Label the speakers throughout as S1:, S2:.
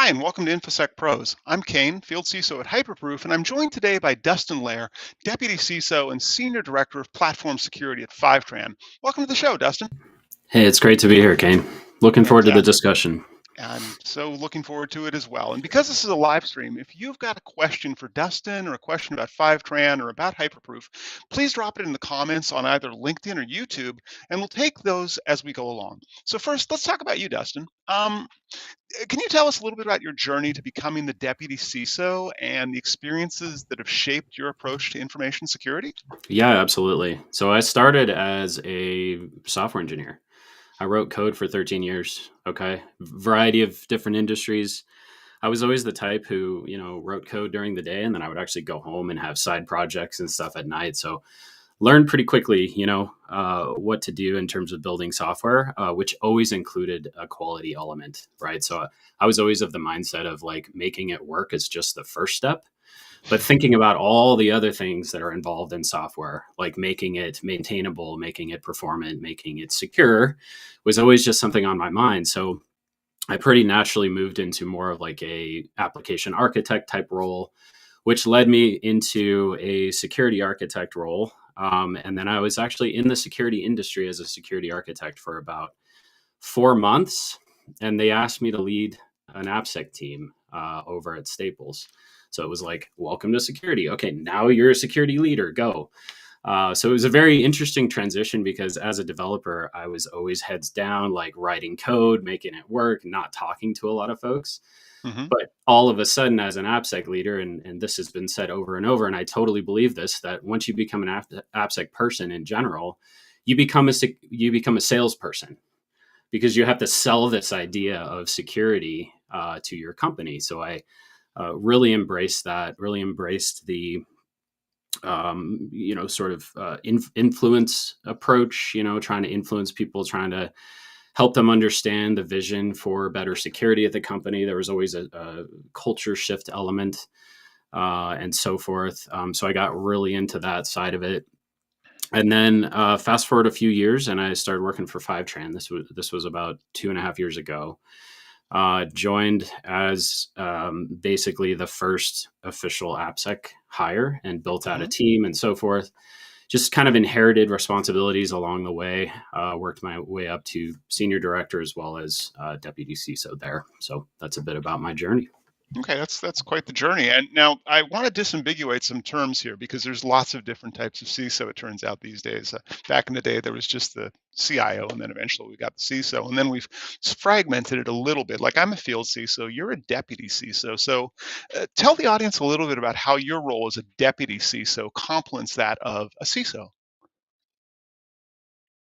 S1: Hi, and welcome to Infosec Pros. I'm Kayne, Field CISO at Hyperproof, and I'm joined today by Dustin Lehr, Deputy CISO and Senior Director of Platform Security at Fivetran. Welcome to the show, Dustin.
S2: Hey, it's great to be here, Kane. Looking forward to the
S1: Fantastic.
S2: discussion.
S1: I'm so looking forward to it as well. And because this is a live stream, if you've got a question for Dustin or a question about Fivetran or about Hyperproof, please drop it in the comments on either LinkedIn or YouTube, and we'll take those as we go along. So first, let's talk about you, Dustin. Can you tell us a little bit about your journey to becoming the deputy CISO and the experiences that have shaped your approach to information security?
S2: Yeah, absolutely. So I started as a software engineer. I wrote code for 13 years. Okay. Variety of different industries. I was always the type who, wrote code during the day and then I would actually go home and have side projects and stuff at night. So learned pretty quickly, what to do in terms of building software, which always included a quality element, right? So I was always of the mindset of like making it work is just the first step, but thinking about all the other things that are involved in software, like making it maintainable, making it performant, making it secure, was always just something on my mind. So I pretty naturally moved into more of like a application architect type role, which led me into a security architect role. And then I was actually in the security industry as a security architect for about 4 months. And they asked me to lead an AppSec team over at Staples. So it was like, welcome to security. Okay, now you're a security leader, go. So it was a very interesting transition because as a developer, I was always heads down, like writing code, making it work, not talking to a lot of folks.
S1: Hmm.
S2: But all of a sudden, as an AppSec leader, and this has been said over and over, and I totally believe this, that once you become an AppSec person in general, you become a salesperson because you have to sell this idea of security to your company. So I really embraced that. Really embraced the sort of influence approach. Trying to influence people, trying to help them understand the vision for better security at the company. There was always a culture shift element and so forth. So I got really into that side of it. And then fast forward a few years, and I started working for Fivetran. This was about 2.5 years ago. Joined as basically the first official AppSec hire and built out a
S1: Hmm.
S2: team and so forth. Just kind of inherited responsibilities along the way. Worked my way up to senior director as well as deputy CISO there. So that's a bit about my journey.
S1: Okay, that's quite the journey. And now I want to disambiguate some terms here because there's lots of different types of CISO, it turns out these days. Back in the day, there was just the CIO, and then eventually we got the CISO, and then we've fragmented it a little bit. Like I'm a field CISO, you're a deputy CISO. So tell the audience a little bit about how your role as a deputy CISO complements that of a CISO.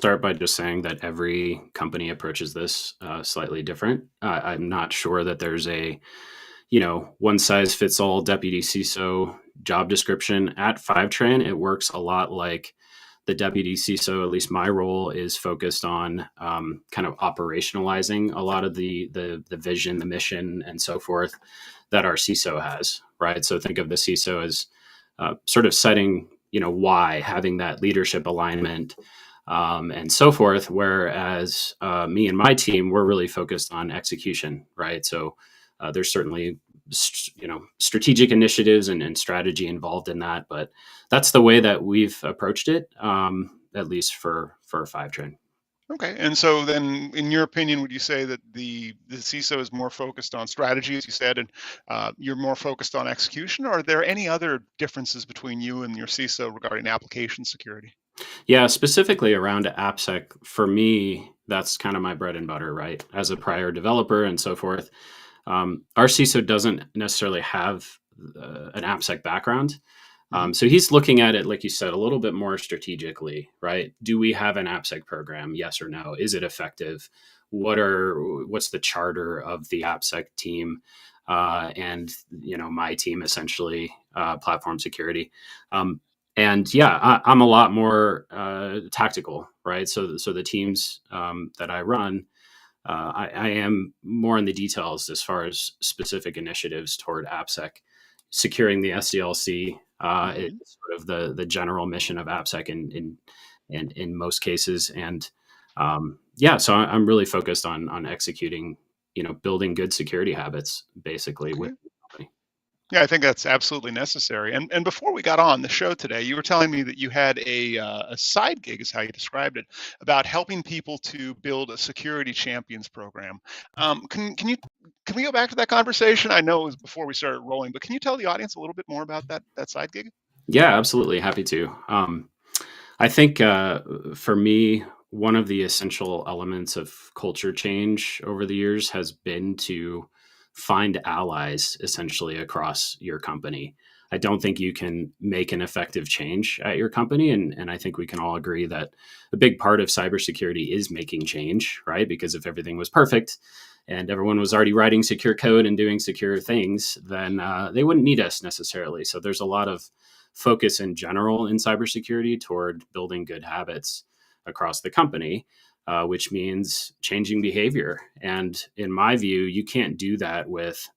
S2: Start by just saying that every company approaches this slightly different. I'm not sure that there's a one size fits all deputy CISO job description at Fivetran. It works a lot like the deputy CISO. At least my role is focused on kind of operationalizing a lot of the vision, the mission, and so forth that our CISO has. Right. So think of the CISO as sort of setting why, having that leadership alignment. And so forth. Whereas me and my team, we're really focused on execution, right? So there's certainly strategic initiatives and strategy involved in that, but that's the way that we've approached it, at least for Fivetran.
S1: Okay, and so then, in your opinion, would you say that the CISO is more focused on strategy, as you said, and you're more focused on execution? Or are there any other differences between you and your CISO regarding application security?
S2: Yeah, specifically around AppSec, for me, that's kind of my bread and butter, right? As a prior developer and so forth. Our CISO doesn't necessarily have an AppSec background.
S1: Hmm.
S2: So he's looking at it, like you said, a little bit more strategically, right? Do we have an AppSec program? Yes or no? Is it effective? What's the charter of the AppSec team? And my team essentially, platform security. And yeah, I'm a lot more tactical, right? So the teams that I run, I am more in the details as far as specific initiatives toward AppSec, securing the SDLC. Is
S1: Hmm.
S2: sort of the general mission of AppSec in most cases, and yeah, so I'm really focused on executing building good security habits basically with
S1: Okay.
S2: the company.
S1: Yeah, I think that's absolutely necessary. And before we got on the show today, you were telling me that you had a side gig, is how you described it, about helping people to build a security champions program. Can we go back to that conversation? I know it was before we started rolling, but can you tell the audience a little bit more about that side gig?
S2: Yeah, absolutely. Happy to. I think for me, one of the essential elements of culture change over the years has been to find allies essentially across your company. I don't think you can make an effective change at your company. And I think we can all agree that a big part of cybersecurity is making change, right? Because if everything was perfect and everyone was already writing secure code and doing secure things, then they wouldn't need us necessarily. So there's a lot of focus in general in cybersecurity toward building good habits across the company, which means changing behavior. And in my view, you can't do that with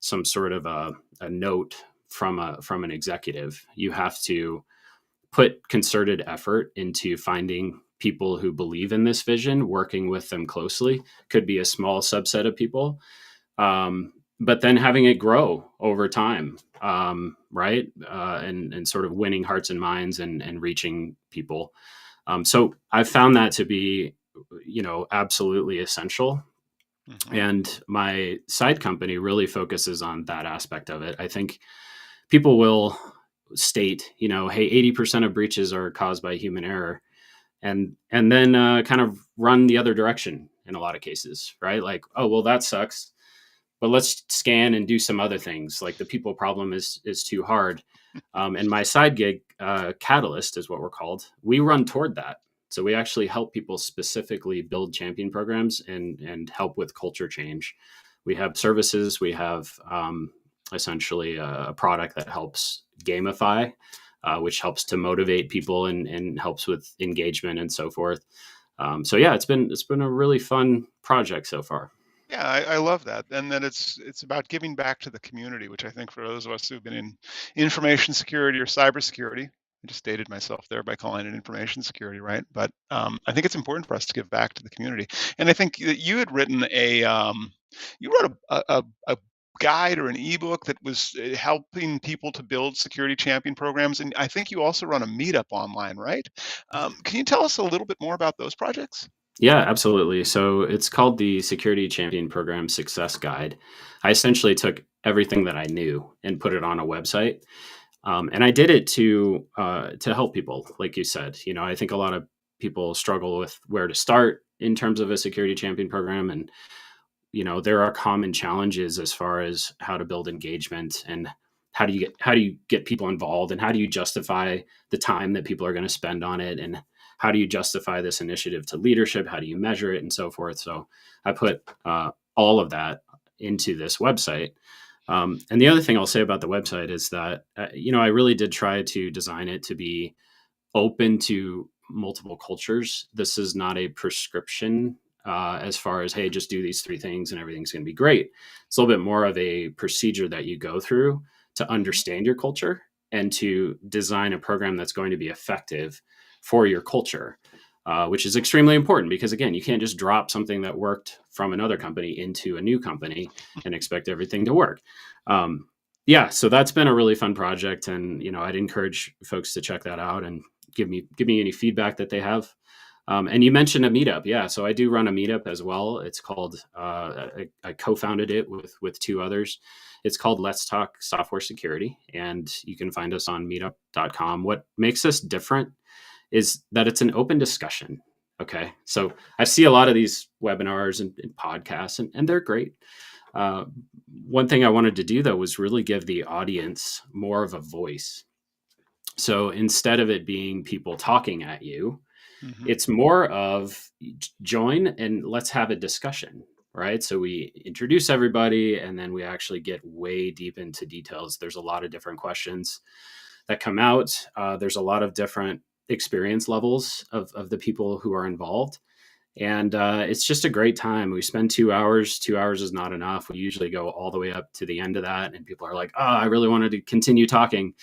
S2: some sort of a note from an executive. You have to put concerted effort into finding people who believe in this vision, working with them closely. Could be a small subset of people, but then having it grow over time, right? And sort of winning hearts and minds and reaching people. So I've found that to be, absolutely essential.
S1: Hmm.
S2: And my side company really focuses on that aspect of it. I think people will state, hey, 80% of breaches are caused by human error. And then kind of run the other direction in a lot of cases, right? Like, oh, well, that sucks, but let's scan and do some other things. Like the people problem is too hard. And my side gig, Catalyst is what we're called. We run toward that. So we actually help people specifically build champion programs and help with culture change. We have services. We have essentially a product that helps gamify, which helps to motivate people and helps with engagement and so forth. So yeah, it's been a really fun project so far.
S1: Yeah, I love that, and that it's about giving back to the community, which I think for those of us who've been in information security or cybersecurity, I just dated myself there by calling it information security, right? But I think it's important for us to give back to the community, and I think that you had written you wrote a guide or an ebook that was helping people to build security champion programs, and I think you also run a meetup online, right? Can you tell us a little bit more about those projects?
S2: Yeah, absolutely. So it's called the Security Champion Program Success Guide. I essentially took everything that I knew and put it on a website, and I did it to help people, like you said. I think a lot of people struggle with where to start in terms of a security champion program, and there are common challenges as far as how to build engagement and how do you get people involved and how do you justify the time that people are going to spend on it and how do you justify this initiative to leadership, how do you measure it and so forth. So I put all of that into this website. And the other thing I'll say about the website is that I really did try to design it to be open to multiple cultures. This is not a prescription as far as, hey, just do these three things and everything's going to be great. It's a little bit more of a procedure that you go through to understand your culture and to design a program that's going to be effective for your culture, which is extremely important because, again, you can't just drop something that worked from another company into a new company and expect everything to work. Yeah, so that's been a really fun project, and I'd encourage folks to check that out and give me any feedback that they have. And you mentioned a meetup, yeah. So I do run a meetup as well. It's called I co-founded it with two others. It's called Let's Talk Software Security, and you can find us on meetup.com. What makes us different is that it's an open discussion. Okay, so I see a lot of these webinars and podcasts, and they're great. Uh, One thing I wanted to do though was really give the audience more of a voice. So instead of it being people talking at you,
S1: Hmm.
S2: it's more of join and let's have a discussion, right? So we introduce everybody and then we actually get way deep into details. There's a lot of different questions that come out. There's a lot of different experience levels of the people who are involved. And it's just a great time. We spend 2 hours. 2 hours is not enough. We usually go all the way up to the end of that, and people are like, "Oh, I really wanted to continue talking,"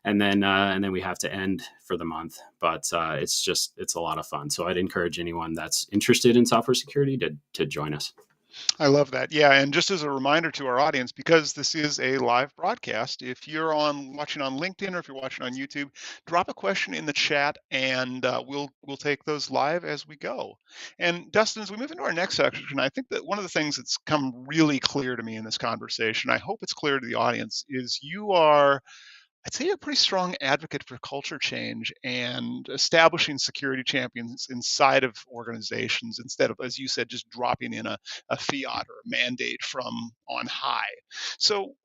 S2: and then we have to end for the month. But it's a lot of fun. So I'd encourage anyone that's interested in software security to join us.
S1: I love that. Yeah, and just as a reminder to our audience, because this is a live broadcast, if you're on watching on LinkedIn or if you're watching on YouTube, drop a question in the chat, and we'll take those live as we go. And Dustin, as we move into our next section, I think that one of the things that's come really clear to me in this conversation, I hope it's clear to the audience, is you are, I'd say, you're a pretty strong advocate for culture change and establishing security champions inside of organizations instead of, as you said, just dropping in a fiat or a mandate from on high. So,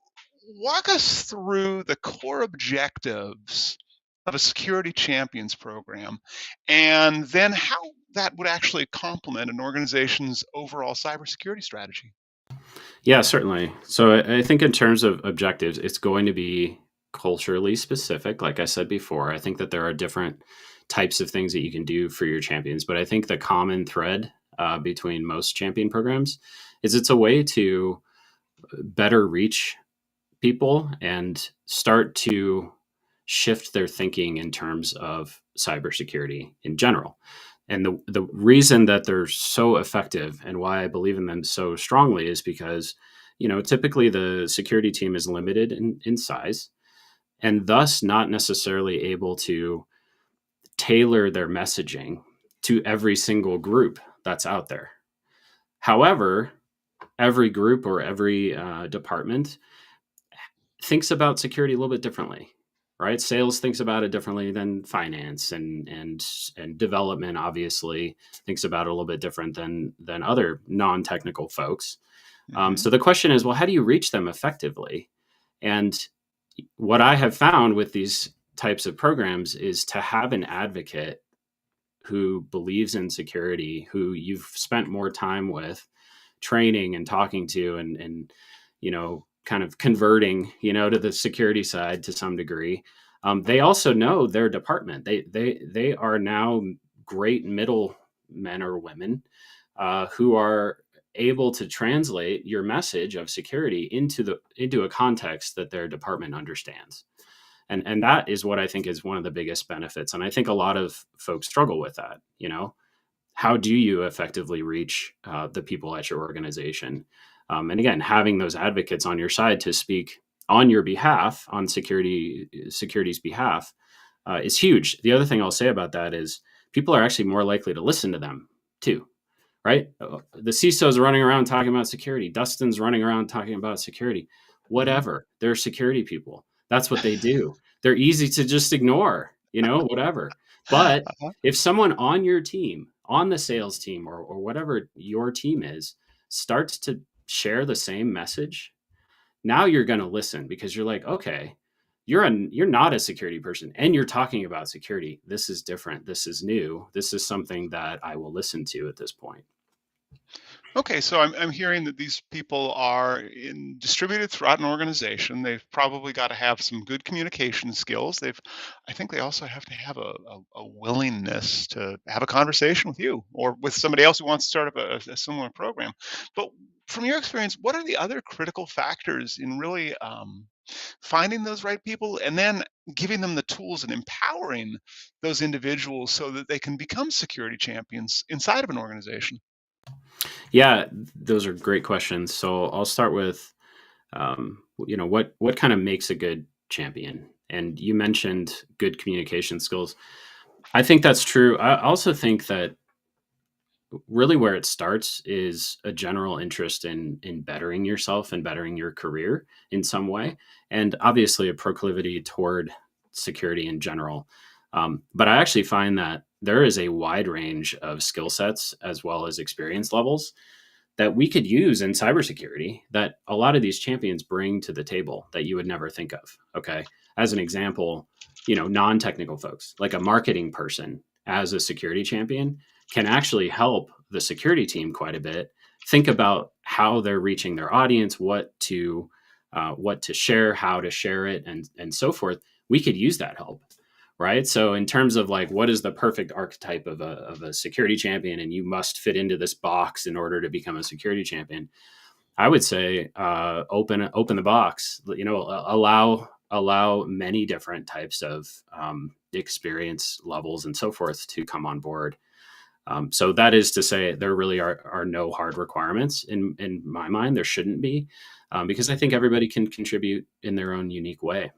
S1: walk us through the core objectives of a security champions program and then how that would actually complement an organization's overall cybersecurity strategy.
S2: Yeah, certainly. So I think in terms of objectives, it's going to be culturally specific. Like I said before, I think that there are different types of things that you can do for your champions, but I think the common thread between most champion programs is it's a way to better reach people and start to shift their thinking in terms of cybersecurity in general. And the reason that they're so effective and why I believe in them so strongly is because, typically the security team is limited in size and thus not necessarily able to tailor their messaging to every single group that's out there. However, every group or every department thinks about security a little bit differently, right? Sales thinks about it differently than finance, and development obviously thinks about it a little bit different than other non-technical folks.
S1: Hmm.
S2: So the question is, well, how do you reach them effectively? And what I have found with these types of programs is to have an advocate who believes in security, who you've spent more time with, training and talking to, and kind of converting, to the security side to some degree. They also know their department. They are now great middle men or women who are able to translate your message of security into a context that their department understands. And that is what I think is one of the biggest benefits. And I think a lot of folks struggle with that. How do you effectively reach the people at your organization? And again, having those advocates on your side to speak on your behalf, on security's behalf, is huge. The other thing I'll say about that is people are actually more likely to listen to them too, right? The CISO is running around talking about security. Dustin's running around talking about security.
S1: Hmm.
S2: Whatever. They're security people. That's what they do. They're easy to just ignore, whatever. But
S1: Uh-huh.
S2: if someone on your team, on the sales team, or whatever your team is, starts to share the same message, now you're going to listen because you're like, okay, you're not a security person and you're talking about security. This is different. This is new. This is something that I will listen to at this point.
S1: Okay, so I'm hearing that these people are distributed throughout an organization. They've probably got to have some good communication skills. I think they also have to have a willingness to have a conversation with you or with somebody else who wants to start up a similar program. But from your experience, what are the other critical factors in really finding those right people and then giving them the tools and empowering those individuals so that they can become security champions inside of an organization?
S2: Yeah, those are great questions. So I'll start with, what kind of makes a good champion? And you mentioned good communication skills. I think that's true. I also think that really where it starts is a general interest in bettering yourself and bettering your career in some way, and obviously a proclivity toward security in general. But I actually find that there is a wide range of skill sets as well as experience levels that we could use in cybersecurity that a lot of these champions bring to the table that you would never think of. Okay. As an example, non-technical folks like a marketing person as a security champion can actually help the security team quite a bit think about how they're reaching their audience, what to share, how to share it, and so forth. We could use that help, right? So in terms of like what is the perfect archetype of a security champion, and you must fit into this box in order to become a security champion, I would say open the box. Allow many different types of experience levels and so forth to come on board. So that is to say, there really are no hard requirements in my mind. There shouldn't be, because I think everybody can contribute in their own unique way.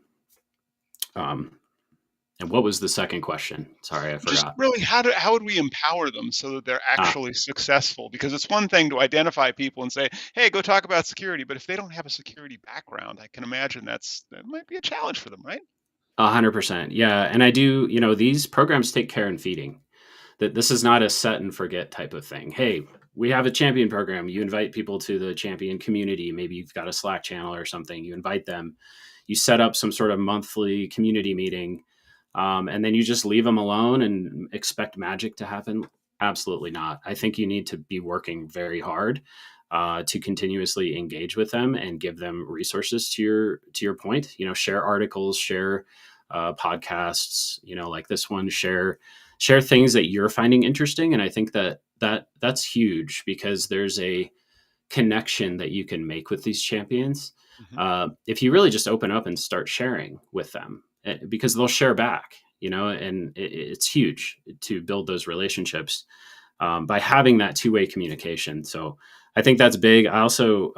S2: And what was the second question? Sorry, I
S1: Just
S2: forgot.
S1: really, how would we empower them so that they're
S2: Ah,
S1: actually successful? Because it's one thing to identify people and say, "Hey, go talk about security," but if they don't have a security background, I can imagine that might be a challenge for them, right?
S2: 100%. Yeah. And I do, these programs take care in feeding. That this is not a set and forget type of thing. Hey, we have a champion program. You invite people to the champion community. Maybe you've got a Slack channel or something. You invite them. You set up some sort of monthly community meeting, and then you just leave them alone and expect magic to happen. Absolutely not. I think you need to be working very hard to continuously engage with them and give them resources. To your point, share articles, share podcasts, like this one, share things that you're finding interesting. And I think that's huge, because there's a connection that you can make with these champions
S1: Hmm.
S2: if you really just open up and start sharing with them, because they'll share back, and it's huge to build those relationships by having that two-way communication. So I think that's big. I also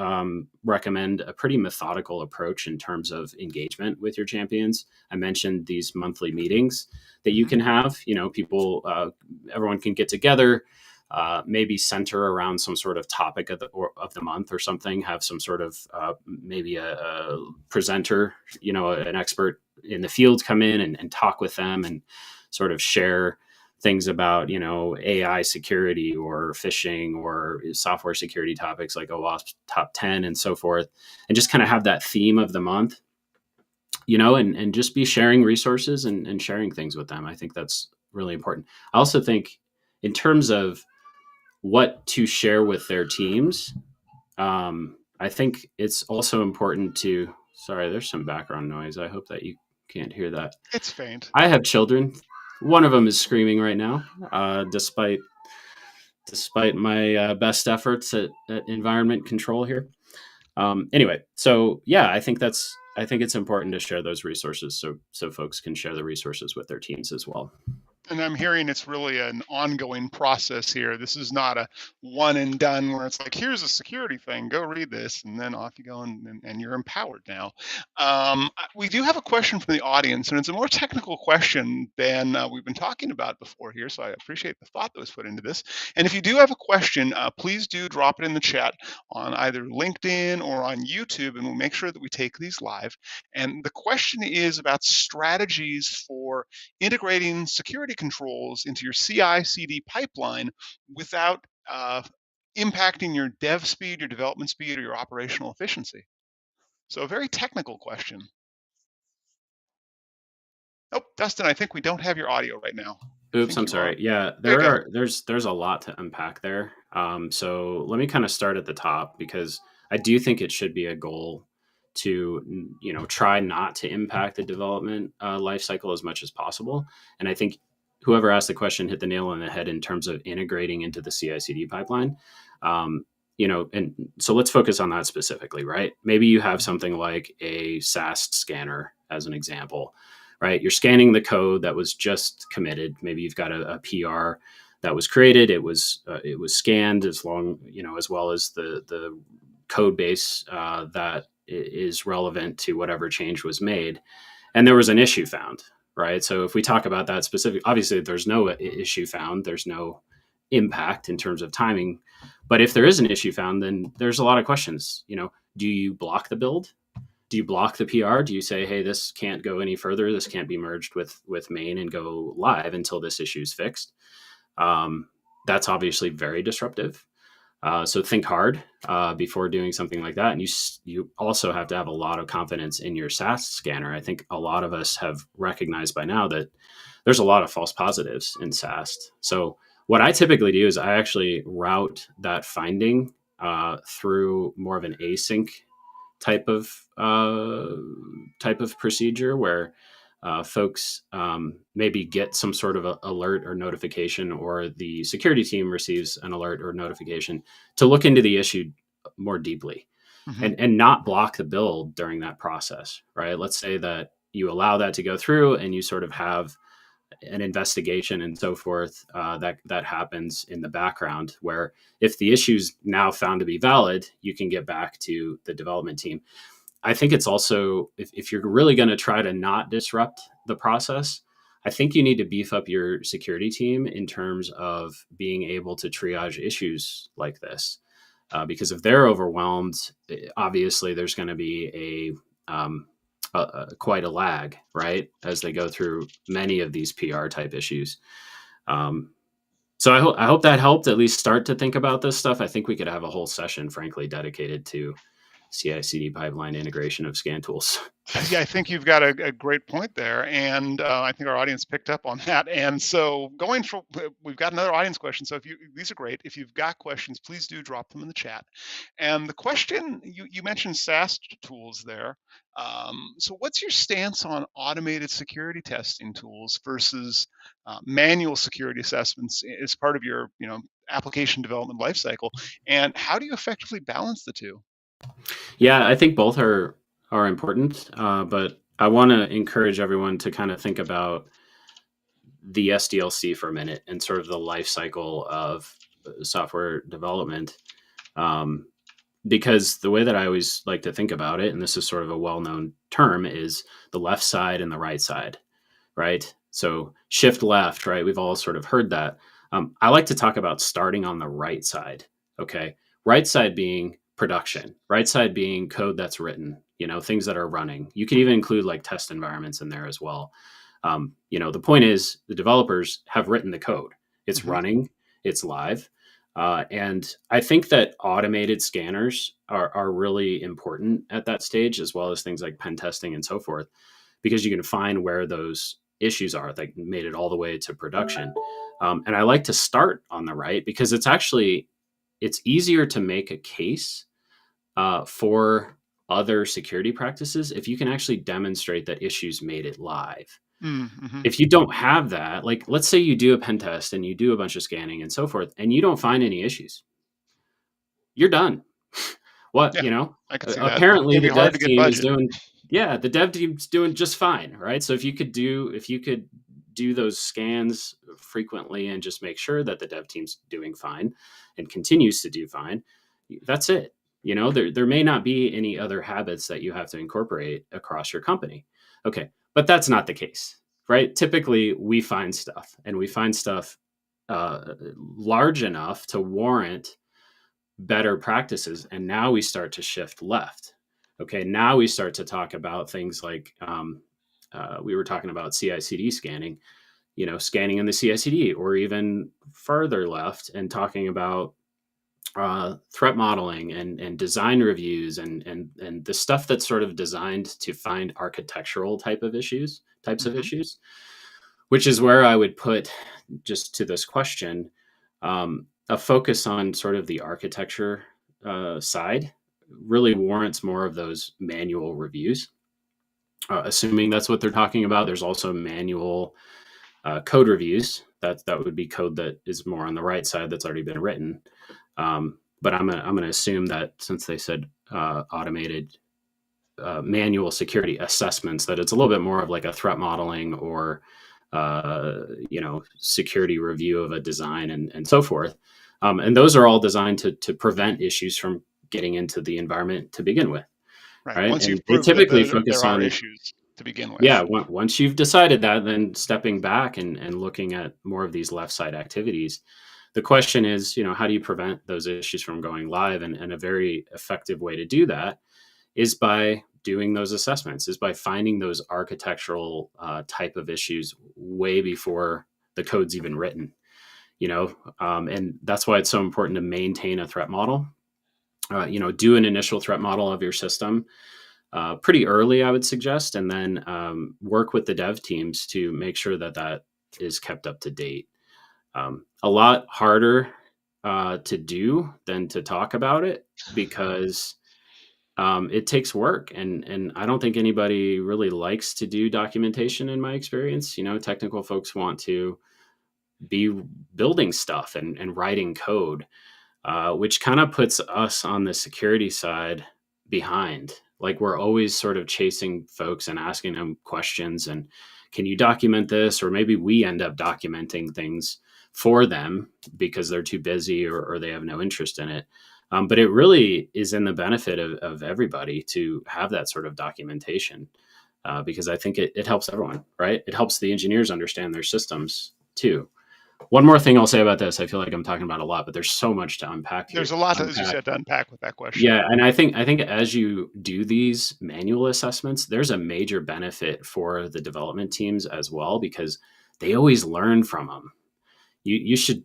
S2: recommend a pretty methodical approach in terms of engagement with your champions. I mentioned these monthly meetings that you
S1: Hmm.
S2: can have. People, everyone can get together, maybe center around some sort of topic of the month or something. Have some sort of maybe a presenter, an expert in the field come in and talk with them and sort of share things about AI security or phishing or software security topics like OWASP top 10 and so forth, and just kind of have that theme of the month, and just be sharing resources and sharing things with them. I think that's really important. I also think in terms of what to share with their teams, I think it's also important to, sorry, there's some background noise. I hope that you can't hear that.
S1: It's faint.
S2: I have children. One of them is screaming right now, despite my best efforts at environment control here. Anyway, so yeah, I think it's important to share those resources so folks can share the resources with their teams as well.
S1: And I'm hearing it's really an ongoing process here. This is not a one and done where it's like, here's a security thing, go read this, and then off you go, and you're empowered now. We do have a question from the audience, and it's a more technical question than we've been talking about before here. So I appreciate the thought that was put into this. And if you do have a question, please do drop it in the chat on either LinkedIn or on YouTube, and we'll make sure that we take these live. And the question is about strategies for integrating security controls into your CI/CD pipeline without impacting your dev speed, your development speed, or your operational efficiency. So a very technical question. Oh, Dustin, I think we don't have your audio right now. I
S2: Oops,
S1: think
S2: I'm
S1: you are.
S2: sorry. Yeah,
S1: There you go.
S2: there's a lot to unpack there. So let me kind of start at the top, because I do think it should be a goal to try not to impact the development life cycle as much as possible. And I think whoever asked the question hit the nail on the head in terms of integrating into the CI/CD pipeline. And so let's focus on that specifically, right? Maybe you have something like a SAST scanner as an example, right? You're scanning the code that was just committed. Maybe you've got a PR that was created. It was scanned as well as the code base that is relevant to whatever change was made, and there was an issue found, right? So if we talk about that specific, obviously there's no issue found. There's no impact in terms of timing, but if there is an issue found, then there's a lot of questions. Do you block the build? Do you block the PR? Do you say, hey, this can't go any further? This can't be merged with main and go live until this issue is fixed? That's obviously very disruptive. So think hard before doing something like that. And you also have to have a lot of confidence in your SAST scanner. I think a lot of us have recognized by now that there's a lot of false positives in SAST. So what I typically do is I actually route that finding through more of an async type of procedure, where folks maybe get some sort of alert or notification, or the security team receives an alert or notification to look into the issue more deeply,
S1: Hmm.
S2: and not block the build during that process, right? Let's say that you allow that to go through and you sort of have an investigation and so forth that happens in the background, where if the issue's now found to be valid, you can get back to the development team. I think it's also, if you're really going to try to not disrupt the process, I think you need to beef up your security team in terms of being able to triage issues like this. Because if they're overwhelmed, obviously there's going to be quite a lag, right, as they go through many of these PR type issues. So I hope that helped at least start to think about this stuff. I think we could have a whole session, frankly, dedicated to CI/CD pipeline integration of scan tools.
S1: Yeah, I think you've got a great point there, and I think our audience picked up on that. And so, we've got another audience question. So, these are great. If you've got questions, please do drop them in the chat. And the question, you mentioned SaaS tools there. So, what's your stance on automated security testing tools versus manual security assessments as part of your, application development lifecycle? And how do you effectively balance the two?
S2: Yeah, I think both are important, but I want to encourage everyone to kind of think about the SDLC for a minute and sort of the life cycle of software development. Because the way that I always like to think about it, and this is sort of a well-known term, is the left side and the right side, right? So shift left, right? We've all sort of heard that. I like to talk about starting on the right side. Okay. Right side being production, right side being code that's written, things that are running. You can even include like test environments in there as well. The point is the developers have written the code. It's running, it's live. And I think that automated scanners are really important at that stage, as well as things like pen testing and so forth, because you can find where those issues are that made it all the way to production. And I like to start on the right because it's easier to make a case for other security practices if you can actually demonstrate that issues made it live.
S1: Mm-hmm.
S2: If you don't have that, like let's say you do a pen test and you do a bunch of scanning and so forth, and you don't find any issues, you're done. What,
S1: Yeah, I can see that. It
S2: apparently
S1: can be
S2: the
S1: hard
S2: dev
S1: to get
S2: team is
S1: budget.
S2: doing, yeah, the dev team's doing just fine, right? So if you could do those scans frequently and just make sure that the dev team's doing fine and continues to do fine, that's it. There may not be any other habits that you have to incorporate across your company. Okay, but that's not the case, right? Typically, we find stuff, and we find stuff large enough to warrant better practices. And now we start to shift left. Okay, now we start to talk about things like we were talking about CI/CD scanning, scanning in the CI/CD, or even further left and talking about threat modeling and design reviews and the stuff that's sort of designed to find architectural types of issues, which is where I would put, just to this question, a focus on sort of the architecture side really warrants more of those manual reviews. Assuming that's what they're talking about, there's also manual code reviews. That would be code that is more on the right side that's already been written. But I'm gonna assume that since they said automated manual security assessments, that it's a little bit more of like a threat modeling or security review of a design and so forth. And those are all designed to prevent issues from getting into the environment to begin with.
S1: Right.
S2: Right.
S1: Once
S2: And
S1: you've
S2: they
S1: proven that
S2: typically focus
S1: there are
S2: on,
S1: issues to begin
S2: yeah,
S1: with.
S2: once you've decided that, then stepping back and looking at more of these left side activities. The question is, how do you prevent those issues from going live? And a very effective way to do that is by doing those assessments, is by finding those architectural type of issues way before the code's even written. And that's why it's so important to maintain a threat model. Do an initial threat model of your system pretty early, I would suggest, and then work with the dev teams to make sure that is kept up to date. A lot harder to do than to talk about it, because it takes work, and I don't think anybody really likes to do documentation in my experience. Technical folks want to be building stuff and writing code, which kind of puts us on the security side behind. Like we're always sort of chasing folks and asking them questions and can you document this? Or maybe we end up documenting things for them because they're too busy or they have no interest in it. But it really is in the benefit of everybody to have that sort of documentation, because I think it helps everyone, right? It helps the engineers understand their systems too. One more thing I'll say about this, I feel like I'm talking about a lot, but there's so much to unpack
S1: There's
S2: here.
S1: a lot, as you said, to unpack with that question.
S2: Yeah, and I think as you do these manual assessments, there's a major benefit for the development teams as well, because they always learn from them. You should,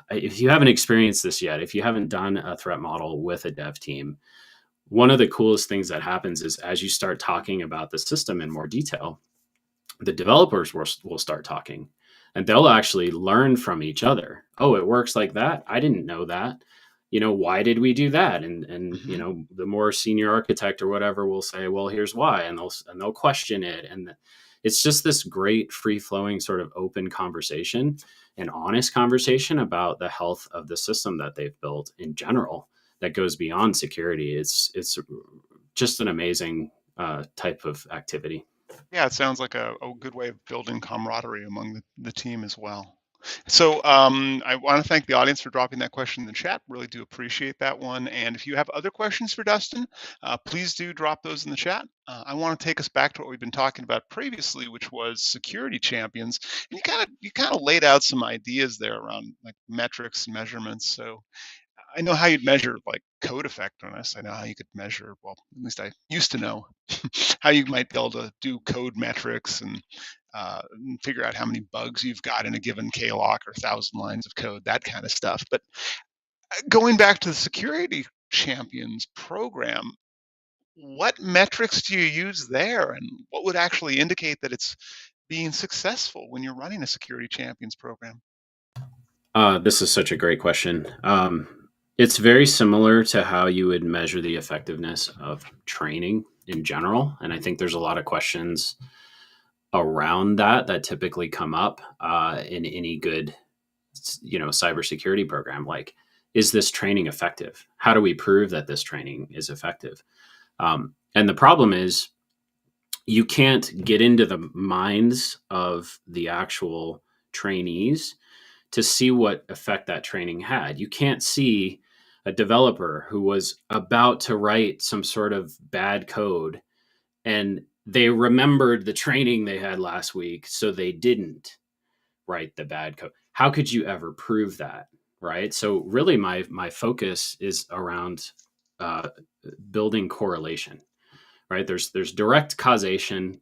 S2: if you haven't experienced this yet, if you haven't done a threat model with a dev team, one of the coolest things that happens is as you start talking about the system in more detail, the developers will start talking, and they'll actually learn from each other. Oh, it works like that. I didn't know that. Why did we do that? And the more senior architect or whatever will say, well, here's why, and they'll question it. And it's just this great free flowing sort of open conversation and honest conversation about the health of the system that they've built in general that goes beyond security. It's just an amazing type of activity.
S1: Yeah, it sounds like a good way of building camaraderie among the team as well. So I want to thank the audience for dropping that question in the chat. Really do appreciate that one. And if you have other questions for Dustin, please do drop those in the chat. I want to take us back to what we've been talking about previously, which was security champions. And you kind of laid out some ideas there around like metrics and measurements. So I know how you'd measure like code effectiveness. I know how you could measure, well, at least I used to know how you might be able to do code metrics and figure out how many bugs you've got in a given KLOC or 1,000 lines of code, that kind of stuff. But going back to the security champions program, what metrics do you use there, and what would actually indicate that it's being successful when you're running a security champions program?
S2: This is such a great question. It's very similar to how you would measure the effectiveness of training in general. And I think there's a lot of questions around that typically come up in any good, cybersecurity program. Like, is this training effective? How do we prove that this training is effective? And the problem is you can't get into the minds of the actual trainees to see what effect that training had. You can't see a developer who was about to write some sort of bad code and they remembered the training they had last week, so they didn't write the bad code. How could you ever prove that? Right. So really my focus is around uh, building correlation, right? There's direct causation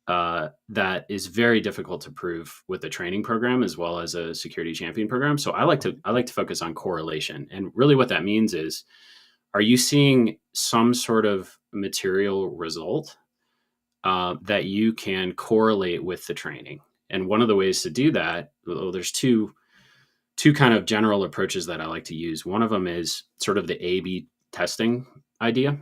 S2: that is very difficult to prove with a training program as well as a security champion program. So I like to focus on correlation, and really what that means is, are you seeing some sort of material result that you can correlate with the training? And one of the ways to do that, well, there's two kind of general approaches that I like to use. One of them is sort of the A/B testing idea.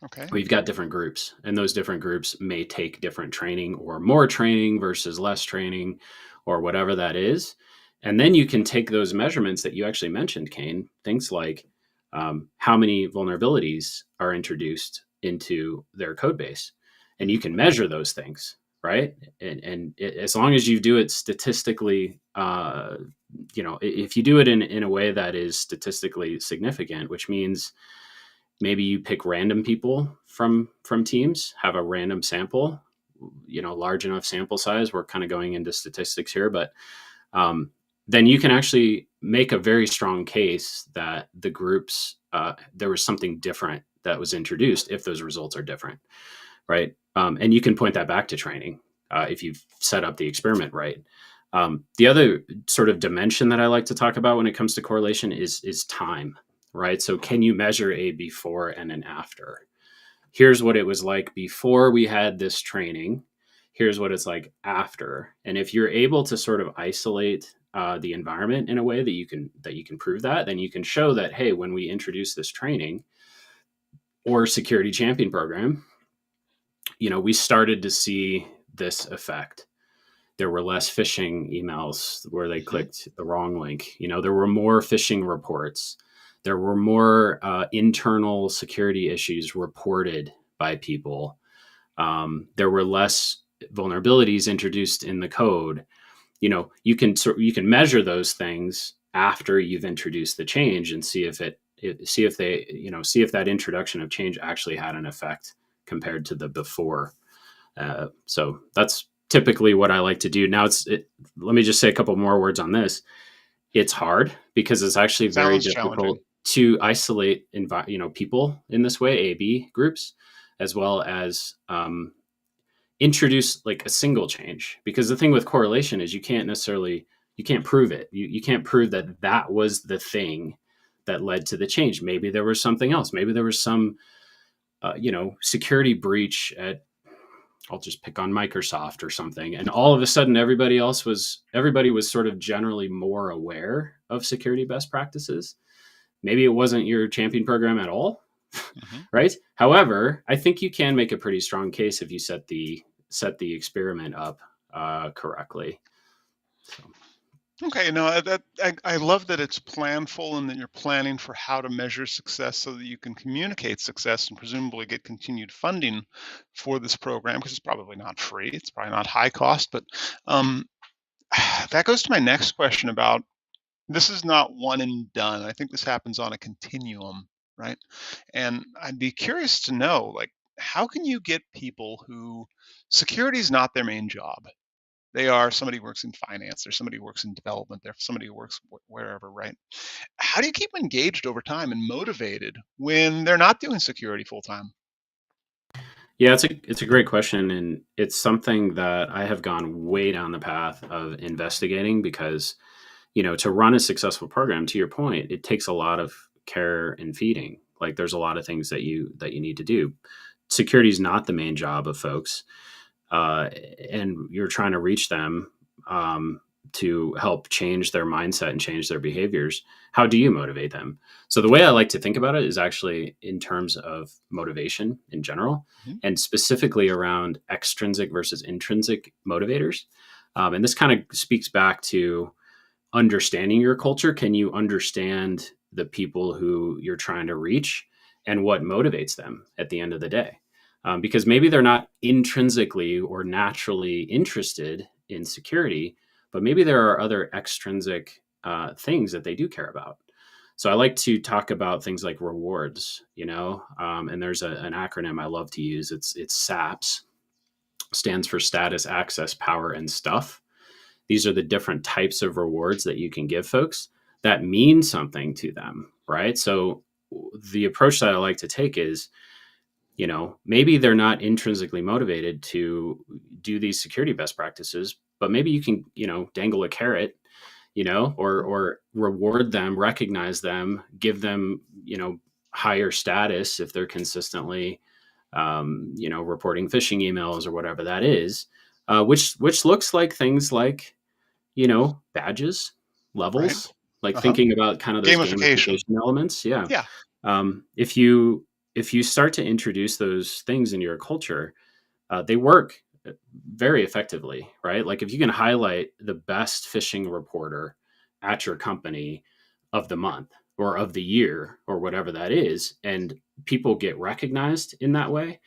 S1: Okay.
S2: We've got different groups, and those different groups may take different training or more training versus less training or whatever that is. And then you can take those measurements that you actually mentioned, Kayne, things like how many vulnerabilities are introduced into their code base. And you can measure those things, right? And as long as you do it statistically, if you do it in a way that is statistically significant, which means maybe you pick random people from teams, have a random sample, large enough sample size. We're kind of going into statistics here, but then you can actually make a very strong case that the groups, there was something different that was introduced if those results are different, right? And you can point that back to training if you've set up the experiment right. The other sort of dimension that I like to talk about when it comes to correlation is time, right? So can you measure a before and an after? Here's what it was like before we had this training. Here's what it's like after. And if you're able to sort of isolate the environment in a way that you can prove that, then you can show that, hey, when we introduce this training or security champion program, we started to see this effect. There were less phishing emails where they clicked the wrong link. There were more phishing reports. There were more internal security issues reported by people. There were less vulnerabilities introduced in the code, you can measure those things after you've introduced the change and see if see if that introduction of change actually had an effect compared to the before. So that's typically what I like to do. Now let me just say a couple more words on this. It's hard because it's actually very
S1: Sounds challenging.
S2: difficult to isolate people in this way, A/B groups, as well as introduce like a single change, because the thing with correlation is you can't prove it. You can't prove that that was the thing that led to the change. Maybe there was something else. Maybe there was some security breach at, I'll just pick on Microsoft or something, and all of a sudden everybody was sort of generally more aware of security best practices. Maybe it wasn't your champion program at all.
S1: Mm-hmm.
S2: Right. However, I think you can make a pretty strong case if you set the experiment up correctly. So.
S1: Okay, no, I love that it's planful and that you're planning for how to measure success so that you can communicate success and presumably get continued funding for this program, because it's probably not free. It's probably not high cost, but um, that goes to my next question about, this is not one and done. I think this happens on a continuum, right? And I'd be curious to know, like, how can you get people who security is not their main job? They are somebody who works in finance, there's somebody who works in development, there's somebody who works wherever, right? How do you keep them engaged over time and motivated when they're not doing security full time?
S2: Yeah, it's a great question, and it's something that I have gone way down the path of investigating because, to run a successful program, to your point, it takes a lot of care and feeding. Like there's a lot of things that you need to do. Security is not the main job of folks, and you're trying to reach them to help change their mindset and change their behaviors. How do you motivate them? So the way I like to think about it is actually in terms of motivation in general,
S1: Mhm.
S2: and specifically around extrinsic versus intrinsic motivators. And this kind of speaks back to understanding your culture. Can you understand the people who you're trying to reach and what motivates them at the end of the day? Because maybe they're not intrinsically or naturally interested in security, but maybe there are other extrinsic things that they do care about. So I like to talk about things like rewards, and there's an acronym I love to use. It's SAPS, stands for status, access, power, and stuff. These are the different types of rewards that you can give folks that mean something to them, right? So the approach that I like to take is, maybe they're not intrinsically motivated to do these security best practices, but maybe you can, dangle a carrot, or reward them, recognize them, give them, higher status if they're consistently, reporting phishing emails or whatever that is, which looks like things like, badges,
S1: Right?
S2: levels, like
S1: Uh-huh.
S2: thinking about kind of those
S1: Gamification.
S2: gamification elements. Yeah.
S1: Yeah.
S2: If you start to introduce those things into your culture, they work very effectively, right? Like if you can highlight the best phishing reporter at your company of the month or of the year or whatever that is, and people get recognized in that way,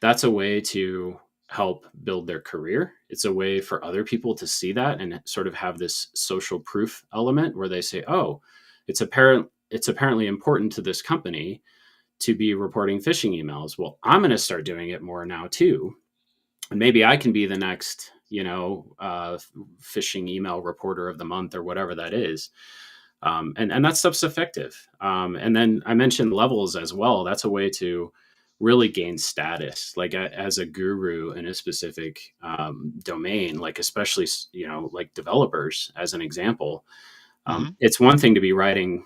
S2: that's a way to help build their career. It's a way for other people to see that and sort of have this social proof element where they say, "Oh, it's apparently important to this company to be reporting phishing emails. Well, I'm going to start doing it more now too, and maybe I can be the next, phishing email reporter of the month or whatever that is." And that stuff's effective. And then I mentioned levels as well. That's a way to really gain status, like as a guru in a specific domain, like especially like developers, as an example.
S1: Hmm.
S2: It's one thing to be writing,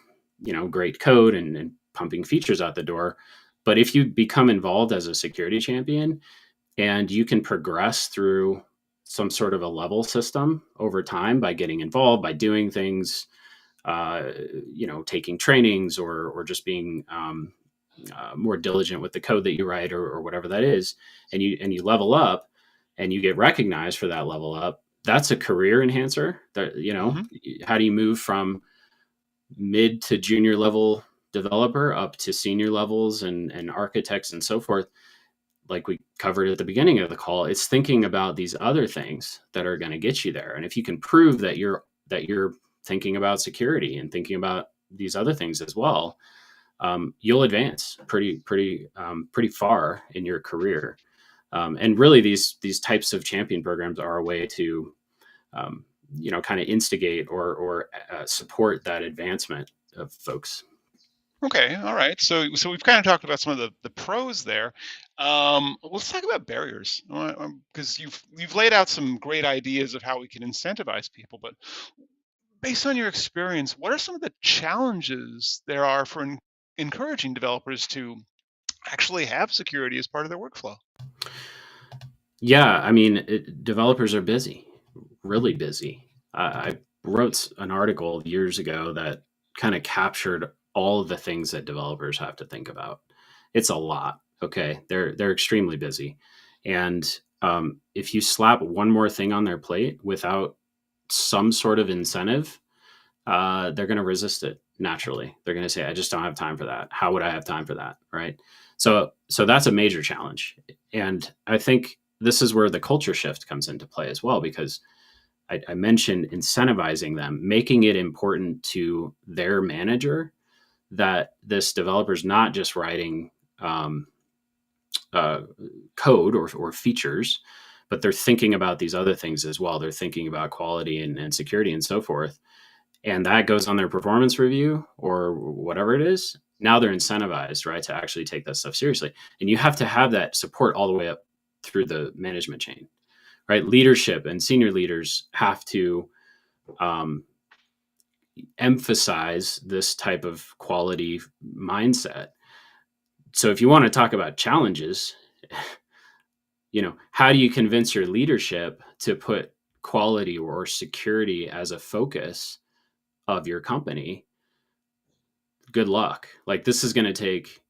S2: great code and pumping features out the door, but if you become involved as a security champion and you can progress through some sort of a level system over time by getting involved, by doing things, uh, taking trainings or just being more diligent with the code that you write or whatever that is, and you level up and you get recognized for that level up. That's a career enhancer. That
S1: Hmm.
S2: how do you move from mid to junior level developer up to senior levels and architects and so forth? like we covered at the beginning of the call, it's thinking about these other things that are going to get you there. And if you can prove that you're thinking about security and thinking about these other things as well, you'll advance pretty far in your career. And really, these types of champion programs are a way to kind of instigate or support that advancement of folks.
S1: Okay, all right. So we've kind of talked about some of the pros there. Let's talk about barriers, because you've laid out some great ideas of how we can incentivize people. But based on your experience, what are some of the challenges there are for encouraging developers to actually have security as part of their workflow?
S2: Yeah, I mean, developers are busy, really busy. I wrote an article years ago that kind of captured all of the things that developers have to think about. It's a lot. Okay, they're extremely busy, and if you slap one more thing on their plate without some sort of incentive, they're going to resist it naturally. They're going to say, "I just don't have time for that. How would I have time for that?" Right? So that's a major challenge, and I think this is where the culture shift comes into play as well, because I mentioned incentivizing them, making it important to their manager that this developer is not just writing uh, code or features, but they're thinking about these other things as well. They're thinking about quality and security and so forth. And that goes on their performance review or whatever it is. Now they're incentivized, right, to actually take that stuff seriously. And you have to have that support all the way up through the management chain, right? Leadership and senior leaders have to um, emphasize this type of quality mindset. So if you want to talk about challenges, how do you convince your leadership to put quality or security as a focus of your company? Good luck. Like, this is going to take,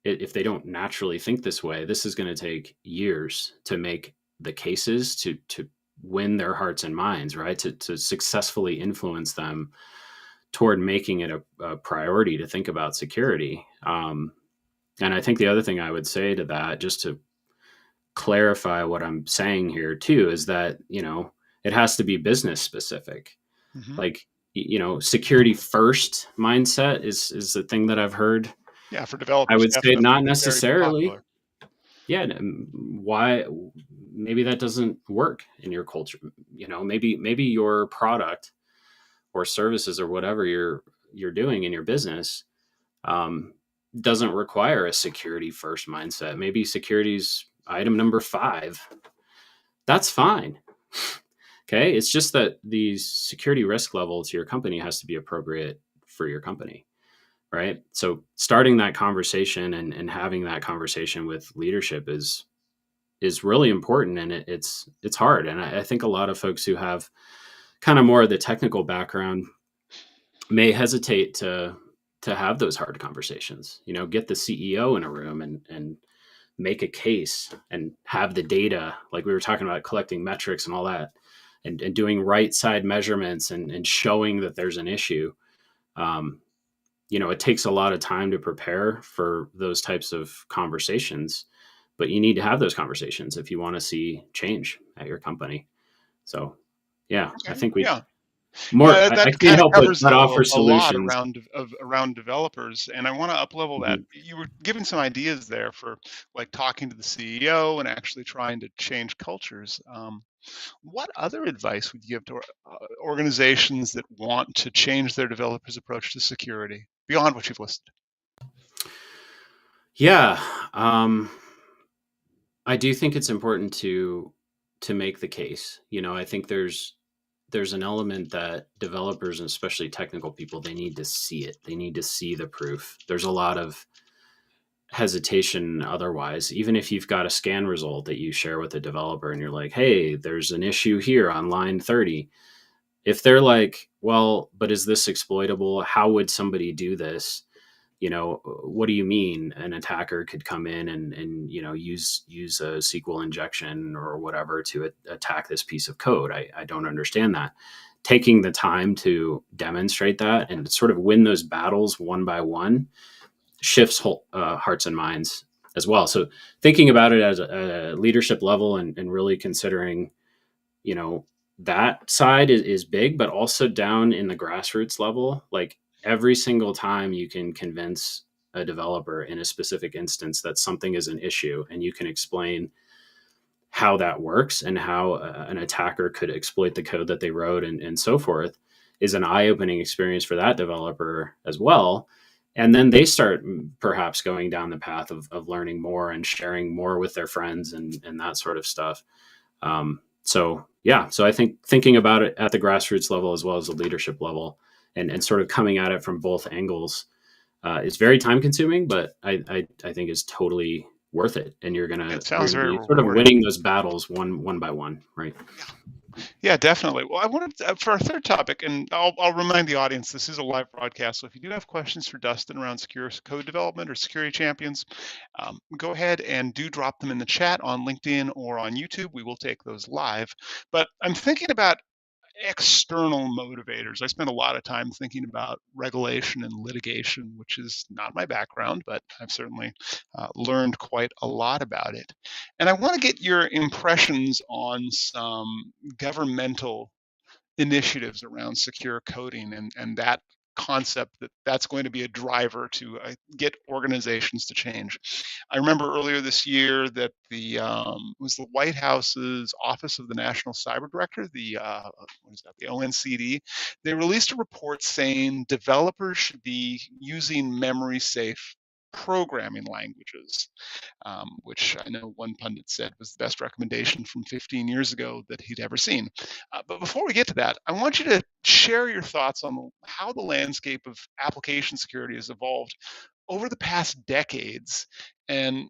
S2: if they don't naturally think this way, this is going to take years to make the cases to win their hearts and minds, right? To successfully influence them toward making it a priority to think about security. And I think the other thing I would say to that, just to clarify what I'm saying here too, is that, it has to be business specific.
S1: Hmm.
S2: Like, security first mindset is the thing that I've heard.
S1: Yeah, for
S2: I
S1: developers,
S2: would say not
S1: definitely very
S2: necessarily.
S1: popular.
S2: Yeah. Why? Maybe that doesn't work in your culture. Maybe your product or services or whatever you're doing in your business um, doesn't require a security first mindset. Maybe security's item number 5. That's fine. Okay. It's just that the security risk level to your company has to be appropriate for your company. Right. So starting that conversation and having that conversation with leadership is really important. And it's hard. And I think a lot of folks who have kind of more of the technical background may hesitate to have those hard conversations. Get the CEO in a room and make a case and have the data, like we were talking about, collecting metrics and all that, and doing right side measurements and showing that there's an issue. Um, it takes a lot of time to prepare for those types of conversations, but you need to have those conversations if you want to see change at your company. So, yeah, I
S1: Okay,
S2: think
S1: yeah.
S2: more,
S1: Yeah,
S2: I
S1: that
S2: can't
S1: kind of
S2: help
S1: covers
S2: but offer
S1: a lot
S2: solutions.
S1: around developers, and I want to up-level that.
S2: Mhm.
S1: You were giving some ideas there for like talking to the CEO and actually trying to change cultures. What other advice would you give to organizations that want to change their developers' approach to security beyond what you've listed?
S2: Yeah, I do think it's important to make the case. I think there's an element that developers and especially technical people, they need to see it. They need to see the proof. There's a lot of hesitation otherwise. Even if you've got a scan result that you share with a developer and you're like, "Hey, there's an issue here on line 30." If they're like, "Well, but is this exploitable? How would somebody do this?" What do you mean an attacker could come in and use a SQL injection or whatever to attack this piece of code? I don't understand that. Taking the time to demonstrate that and sort of win those battles one by one shifts hearts and minds as well. So thinking about it as a leadership level and really considering, you know, that side is big, but also down in the grassroots level, like every single time you can convince a developer in a specific instance that something is an issue and you can explain how that works and how an attacker could exploit the code that they wrote and so forth is an eye-opening experience for that developer as well. And then they start perhaps going down the path of learning more and sharing more with their friends and that sort of stuff. So I think thinking about it at the grassroots level as well as the leadership level and sort of coming at it from both angles is very time consuming, but I think is totally worth it. And you're
S1: It
S2: you're
S1: sounds
S2: gonna
S1: very
S2: be sort of
S1: rewarding.
S2: winning those battles one by one, right?
S1: Yeah, definitely. Well, I wanted for our third topic, and I'll remind the audience this is a live broadcast. So if you do have questions for Dustin around secure code development or security champions, go ahead and do drop them in the chat on LinkedIn or on YouTube. We will take those live. But I'm thinking about external motivators. I spend a lot of time thinking about regulation and litigation, which is not my background, but I've certainly learned quite a lot about it. And I want to get your impressions on some governmental initiatives around secure coding and that concept that that's going to be a driver to get organizations to change. I remember earlier this year that was the White House's Office of the National Cyber Director, the what is that, the ONCD. They released a report saying developers should be using memory safe programming languages, which I know one pundit said was the best recommendation from 15 years ago that he'd ever seen. But before we get to that, I want you to share your thoughts on how the landscape of application security has evolved over the past decades, and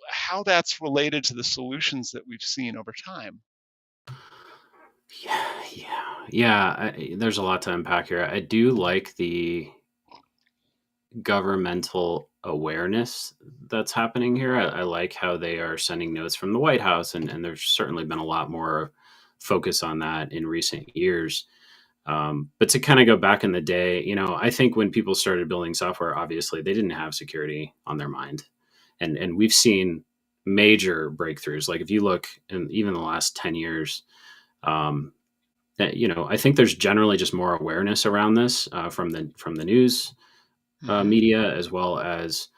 S1: how that's related to the solutions that we've seen over time.
S2: Yeah. There's a lot to unpack here. I do like the governmental awareness that's happening here. I like how they are sending notes from the White House, and there's certainly been a lot more focus on that in recent years. But to kind of go back in the day, I think when people started building software, obviously they didn't have security on their mind, and we've seen major breakthroughs. Like if you look in even the last 10 years, um, I think there's generally just more awareness around this from the news
S1: Hmm.
S2: media as well as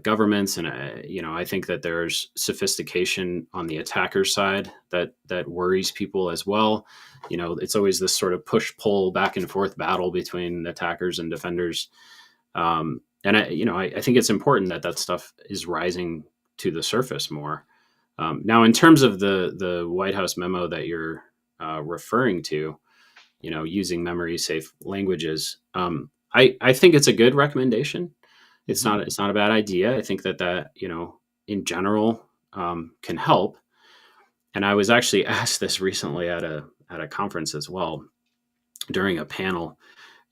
S2: governments, and I think that there's sophistication on the attacker side that worries people as well. It's always this sort of push pull back and forth battle between attackers and defenders, and I think it's important that stuff is rising to the surface more. Now, in terms of the White House memo that you're referring to, using memory safe languages. I think it's a good recommendation. It's
S1: Hmm.
S2: not a bad idea. I think that in general can help. And I was actually asked this recently at a conference as well during a panel,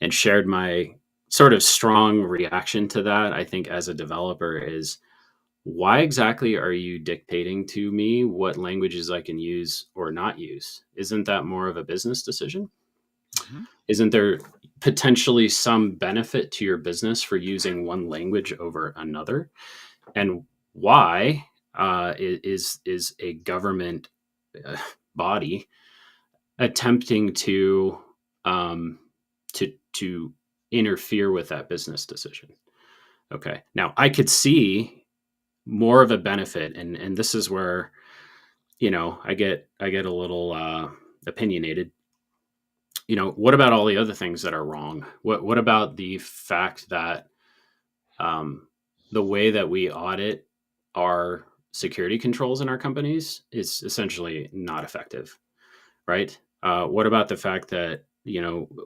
S2: and shared my sort of strong reaction to that. I think as a developer is, why exactly are you dictating to me what languages I can use or not use? Isn't that more of a business decision?
S1: Hmm.
S2: Isn't there potentially some benefit to your business for using one language over another? And why is a government uh, body attempting um, to interfere with that business decision? Okay, now I could see more of a benefit, and this is where I get a little opinionated. What about all the other things that are wrong? What about the fact that um, the way that we audit our security controls in our companies is essentially not effective, right? What about the fact that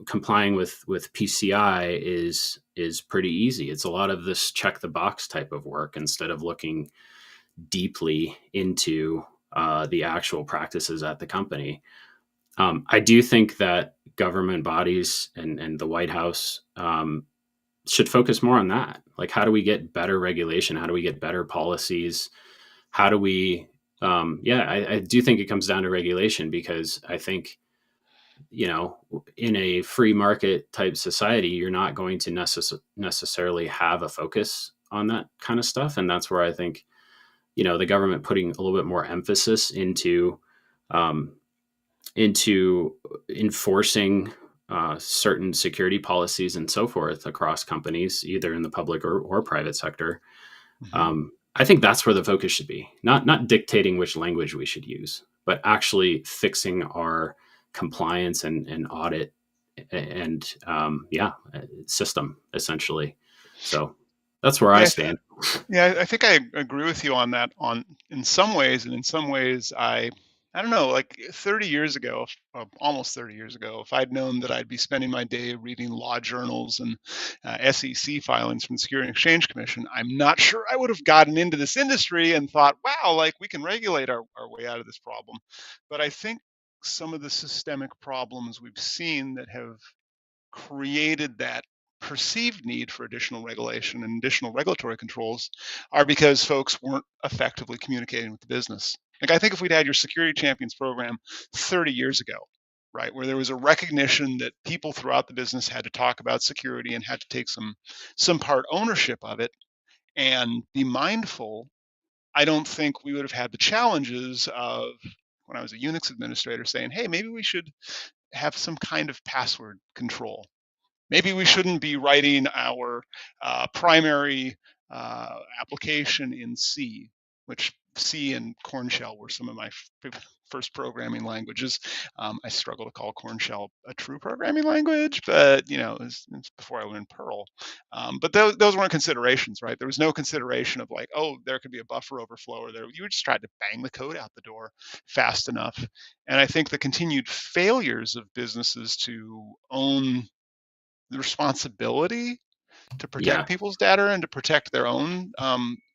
S2: complying with PCI is pretty easy? It's a lot of this check the box type of work instead of looking deeply into the actual practices at the company. I do think that government bodies and the White House should focus more on that. Like, how do we get better regulation? How do we get better policies? How do we? I do think it comes down to regulation, because I think in a free market type society, you're not going to necessarily have a focus on that kind of stuff. And that's where I think, the government putting a little bit more emphasis um, into enforcing certain security policies and so forth across companies, either in the public or private sector.
S1: Mhm.
S2: I think that's where the focus should be. Not dictating which language we should use, but actually fixing our compliance and audit and system essentially. So that's where I
S1: Yeah,
S2: stand.
S1: yeah, I think I agree with you on that. On in some ways, and in some ways, I don't know. Like 30 years ago, almost 30 years ago, if I'd known that I'd be spending my day reading law journals and SEC filings from the Security and Exchange Commission, I'm not sure I would have gotten into this industry and thought, wow, like we can regulate our way out of this problem. But I think some of the systemic problems we've seen that have created that perceived need for additional regulation and additional regulatory controls are because folks weren't effectively communicating with the business. Like, I think if we'd had your Security Champions program 30 years ago, right, where there was a recognition that people throughout the business had to talk about security and had to take some part ownership of it and be mindful, I don't think we would have had the challenges of when I was a Unix administrator saying, hey, maybe we should have some kind of password control. Maybe we shouldn't be writing our primary application in C, which C and Corn Shell were some of my first programming languages. I struggle to call Corn Shell a true programming language, but it's before I learned Perl. But those weren't considerations, right? There was no consideration of like, oh, there could be a buffer overflow, or there. You just tried to bang the code out the door fast enough. And I think the continued failures of businesses to own the responsibility to protect
S2: Yeah.
S1: people's data and to protect their own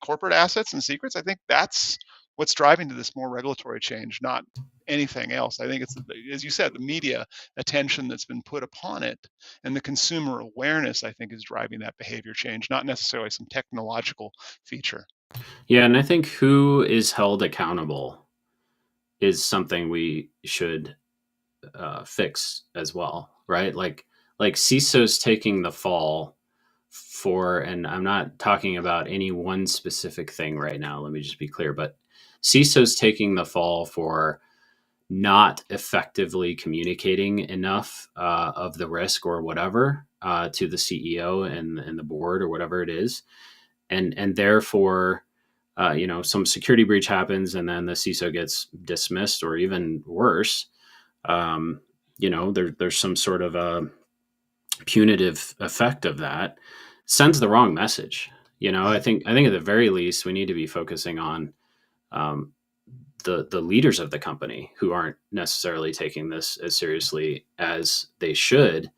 S1: corporate assets and secrets. I think that's what's driving to this more regulatory change, not anything else. I think it's, as you said, the media attention that's been put upon it and the consumer awareness, I think, is driving that behavior change, not necessarily some technological feature.
S2: Yeah. And I think who is held accountable is something we should fix as well, right? Like CISO's taking the fall for, and I'm not talking about any one specific thing right now. Let me just be clear, but CISO's taking the fall for not effectively communicating enough of the risk or whatever to the CEO and the board or whatever it is, and therefore. Some security breach happens, and then the CISO gets dismissed, or even worse, there's some sort of a punitive effect of that, sends the wrong message. I think at the very least we need to be focusing on um, the leaders of the company who aren't necessarily taking this as seriously as they should,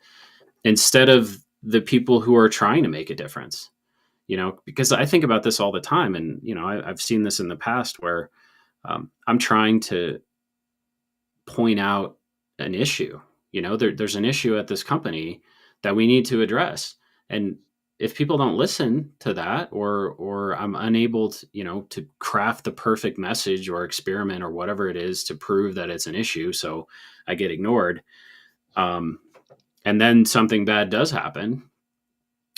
S2: instead of the people who are trying to make a difference. Because I think about this all the time, and I've seen this in the past where I'm trying to point out an issue. There's an issue at this company that we need to address, and if people don't listen to that, or I'm unable to craft the perfect message or experiment or whatever it is to prove that it's an issue, so I get ignored, um, and then something bad does happen.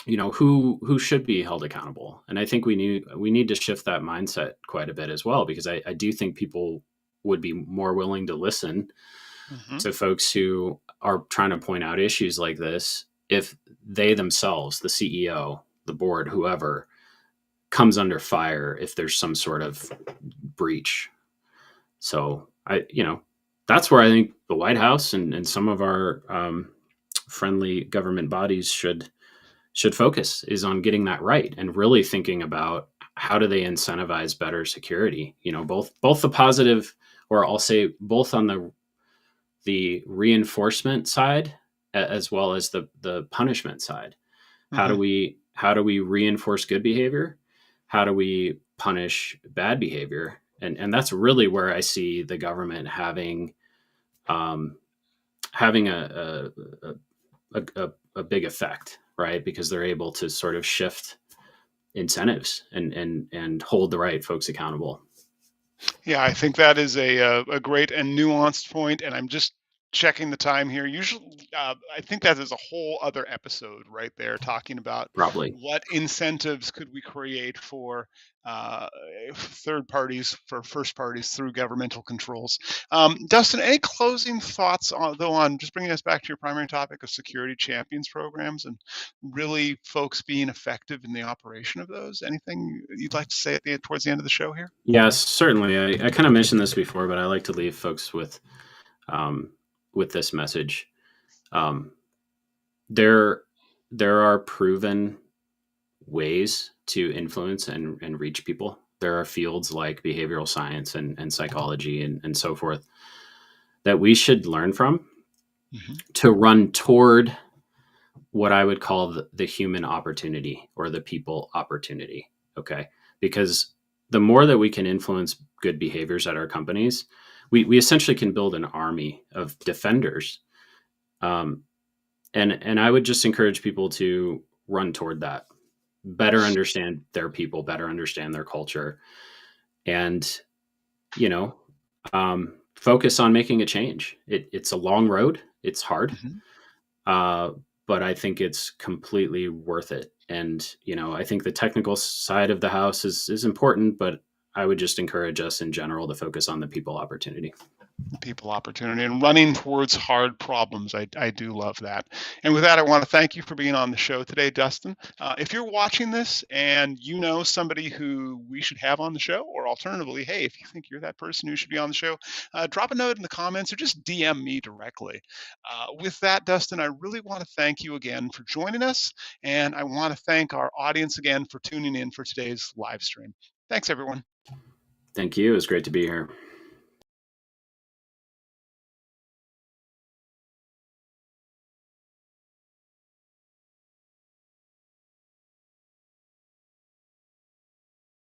S2: Who should be held accountable? And I think we need to shift that mindset quite a bit as well, because I do think people would be more willing to listen
S1: Mm-hmm.
S2: to folks who are trying to point out issues like this if they themselves, the CEO, the board, whoever, comes under fire if there's some sort of breach. So that's where I think the White House and some of our friendly government bodies should focus, is on getting that right and really thinking about how do they incentivize better security. Both the positive, or I'll say both on the reinforcement side as well as the punishment side. How do
S1: Mm-hmm.
S2: we reinforce good behavior? How do we punish bad behavior? And that's really where I see the government um, having a big effect, right? Because they're able to sort of shift incentives and hold the right folks accountable.
S1: Yeah, I think that is a great and nuanced point, and I'm just checking the time here. Usually, I think that is a whole other episode right there, talking about
S2: Probably.
S1: what incentives could we create for uh, third parties, for first parties through governmental controls. Dustin, any closing thoughts on just bringing us back to your primary topic of security champions programs and really folks being effective in the operation of those? Anything you'd like to say towards the end of the show here?
S2: Yes, certainly. I kind of mentioned this before, but I like to leave folks um, with this message. Um, there there are proven ways to influence and reach people. There are fields like behavioral science and psychology and so forth that we should learn from
S1: Hmm.
S2: to run toward what I would call the human opportunity or the people opportunity. Okay. Because the more that we can influence good behaviors at our companies, we essentially can build an army of defenders. Um, and I would just encourage people to run toward that, better understand their people, better understand their culture, and, you know, focus on making a change. It's a long road. It's hard.
S1: Hmm.
S2: Uh, but I think it's completely worth it. And, I think the technical side of the house is important, but I would just encourage us in general to focus on the people opportunity.
S1: People opportunity and running towards hard problems. I do love that. And with that, I want to thank you for being on the show today, Dustin. If you're watching this and you know somebody who we should have on the show, or alternatively, hey, if you think you're that person who should be on the show, drop a note in the comments or just DM me directly. With that, Dustin, I really want to thank you again for joining us. And I want to thank our audience again for tuning in for today's live stream. Thanks, everyone.
S2: Thank you. It was great to be here.